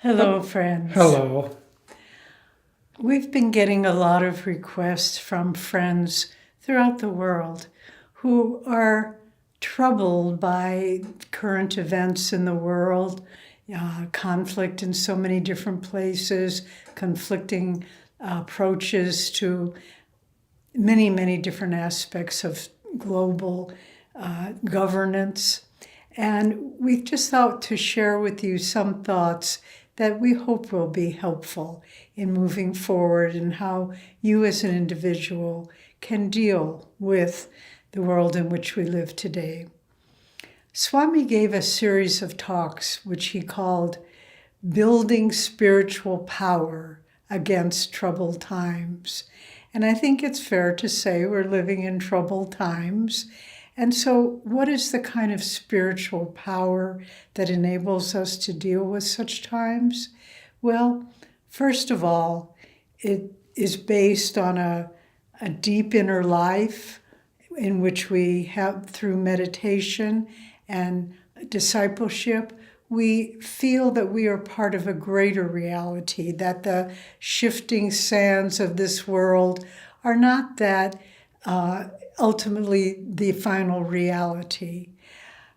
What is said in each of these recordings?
Hello, friends. Hello. We've been getting a lot of requests from friends throughout the world who are troubled by current events in the world, conflict in so many different places, conflicting approaches to many, many different aspects of global governance. And we just thought to share with you some thoughts that we hope will be helpful in moving forward and how you as an individual can deal with the world in which we live today. Swami gave a series of talks which he called Building Spiritual Power Against Troubled Times. And I think it's fair to say we're living in troubled times. And so what is the kind of spiritual power that enables us to deal with such times? Well, first of all, it is based on a deep inner life in which we have, through meditation and discipleship, we feel that we are part of a greater reality, that the shifting sands of this world are not that ultimately the final reality.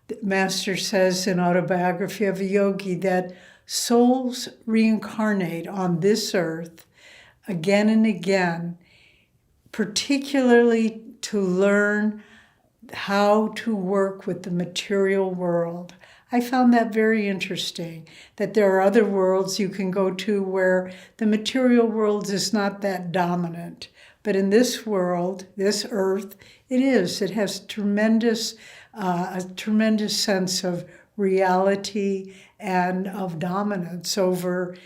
The Master says in Autobiography of a Yogi that souls reincarnate on this earth again and again, particularly to learn how to work with the material world. I found that very interesting, that there are other worlds you can go to where the material world is not that dominant. But in this world, this earth, it is. It has a tremendous sense of reality and of dominance over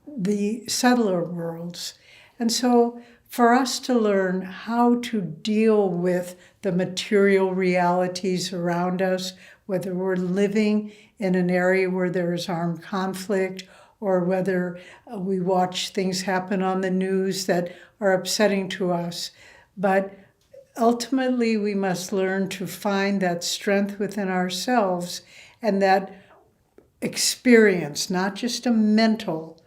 the subtler worlds. And so for us to learn how to deal with the material realities around us, whether we're living in an area where there is armed conflict or whether we watch things happen on the news that are upsetting to us. But ultimately, we must learn to find that strength within ourselves and that experience, not just a mental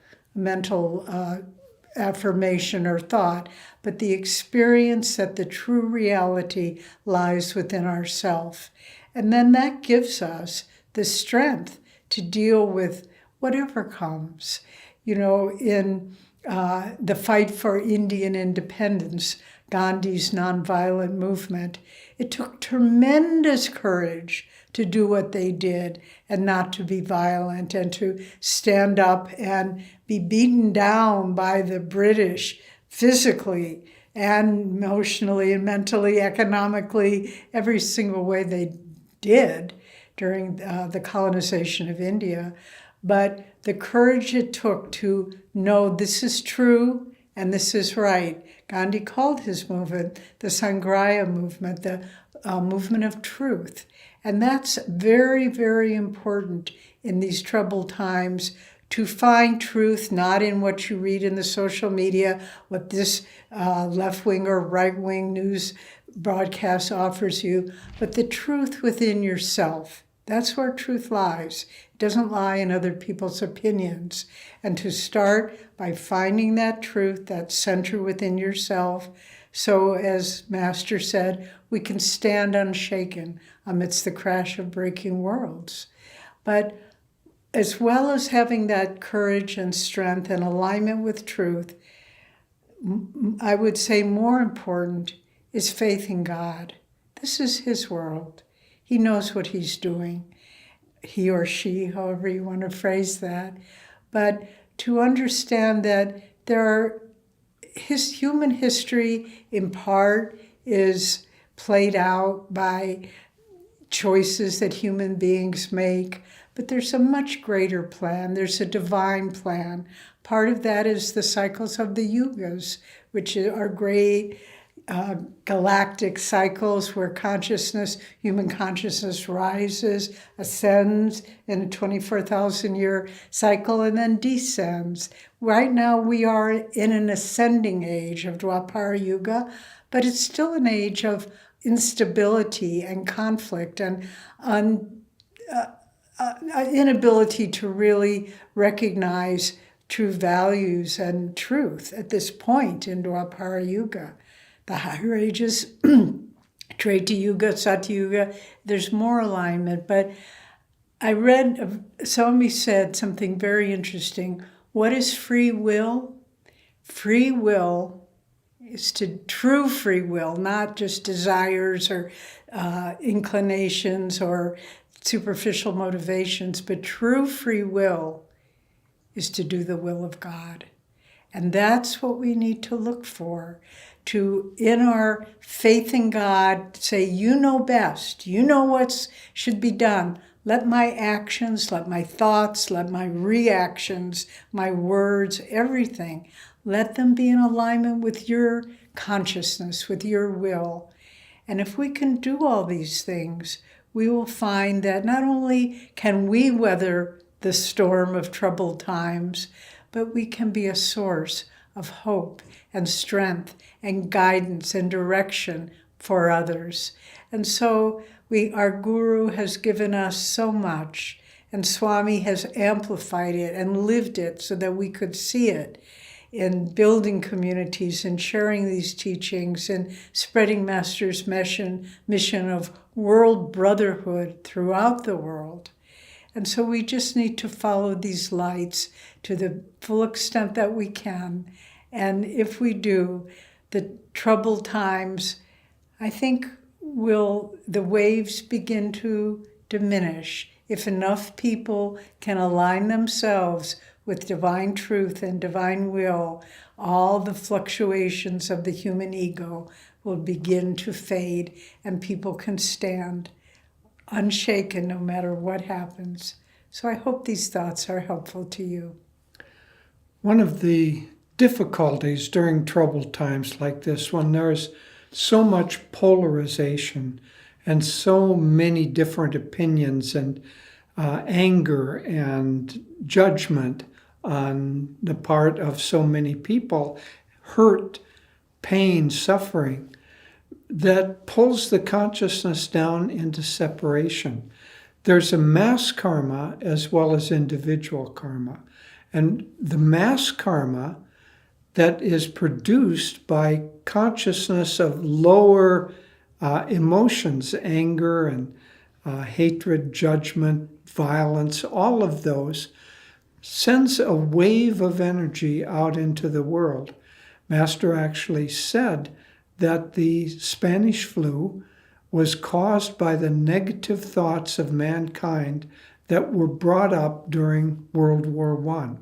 affirmation or thought, but the experience that the true reality lies within ourselves. And then that gives us the strength to deal with whatever comes. You know, in the fight for Indian independence, Gandhi's nonviolent movement, it took tremendous courage to do what they did and not to be violent and to stand up and be beaten down by the British physically and emotionally and mentally, economically, every single way they did during the colonization of India. But the courage it took to know this is true and this is right. Gandhi called his movement the Sangraya movement, the movement of truth. And that's very, very important in these troubled times, to find truth not in what you read in the social media, what this left-wing or right-wing news broadcast offers you, but the truth within yourself. That's where truth lies. It doesn't lie in other people's opinions. And to start by finding that truth, that center within yourself, so as Master said, we can stand unshaken amidst the crash of breaking worlds. But as well as having that courage and strength and alignment with truth, I would say more important is faith in God. This is His world. He knows what He's doing, he or she, however you want to phrase that. But to understand that his human history in part is played out by choices that human beings make, but there's a much greater plan. There's a divine plan. Part of that is the cycles of the yugas, which are great galactic cycles where human consciousness rises, ascends in a 24,000-year cycle, and then descends. Right now we are in an ascending age of Dwapara Yuga, but it's still an age of instability and conflict and inability to really recognize true values and truth at this point in Dwapara Yuga. The higher ages, Treta Yuga, Satya Yuga, there's more alignment. But I read, somebody said something very interesting. What is free will? Free will is true free will, not just desires or inclinations or superficial motivations, but true free will is to do the will of God. And that's what we need to look for, to, in our faith in God, say, you know best, you know what should be done. Let my actions, let my thoughts, let my reactions, my words, everything, let them be in alignment with your consciousness, with your will. And if we can do all these things, we will find that not only can we weather the storm of troubled times, but we can be a source of hope and strength and guidance and direction for others. And so our Guru has given us so much, and Swami has amplified it and lived it so that we could see it in building communities and sharing these teachings and spreading Master's mission of world brotherhood throughout the world. And so we just need to follow these lights to the full extent that we can. And if we do, the troubled times, I think, the waves begin to diminish if enough people can align themselves with divine truth and divine will. All the fluctuations of the human ego will begin to fade, and people can stand unshaken no matter what happens. So I hope these thoughts are helpful to you. One of the difficulties during troubled times like this, when there's so much polarization and so many different opinions and anger and judgment on the part of so many people, hurt, pain, suffering, that pulls the consciousness down into separation. There's a mass karma as well as individual karma. And the mass karma that is produced by consciousness of lower emotions, anger and hatred, judgment, violence, all of those, sends a wave of energy out into the world. Master actually said that the Spanish flu was caused by the negative thoughts of mankind that were brought up during World War I.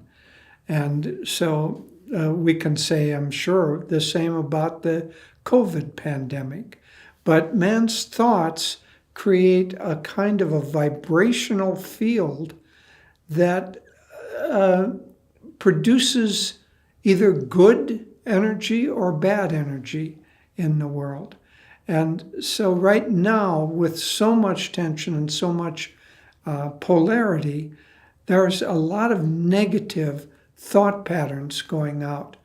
And so we can say, I'm sure, the same about the COVID pandemic. But man's thoughts create a kind of a vibrational field that produces either good energy or bad energy in the world. And so right now, with so much tension and so much polarity, there's a lot of negative thought patterns going out.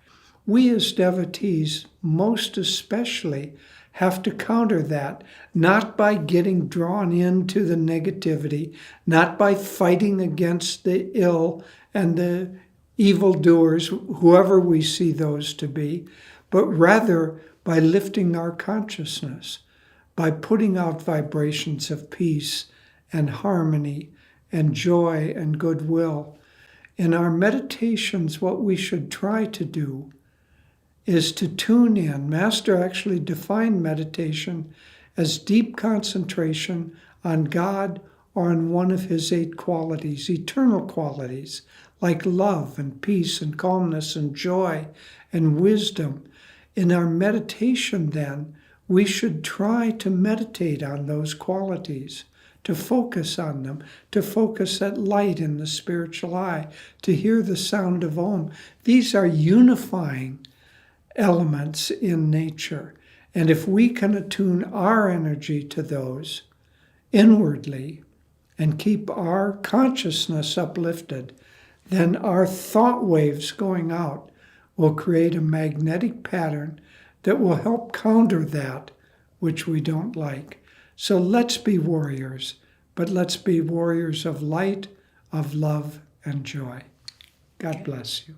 We as devotees, most especially, have to counter that, not by getting drawn into the negativity, not by fighting against the ill and the evildoers, whoever we see those to be, but rather by lifting our consciousness, by putting out vibrations of peace and harmony and joy and goodwill. In our meditations, what we should try to do is to tune in. Master actually defined meditation as deep concentration on God or on one of his 8 qualities, eternal qualities, like love and peace and calmness and joy and wisdom. In our meditation, then, we should try to meditate on those qualities, to focus on them, to focus at light in the spiritual eye, to hear the sound of Om. These are unifying elements in nature. And if we can attune our energy to those inwardly and keep our consciousness uplifted, then our thought waves going out will create a magnetic pattern that will help counter that which we don't like. So let's be warriors. but let's be warriors of light, of love, and joy. God bless you.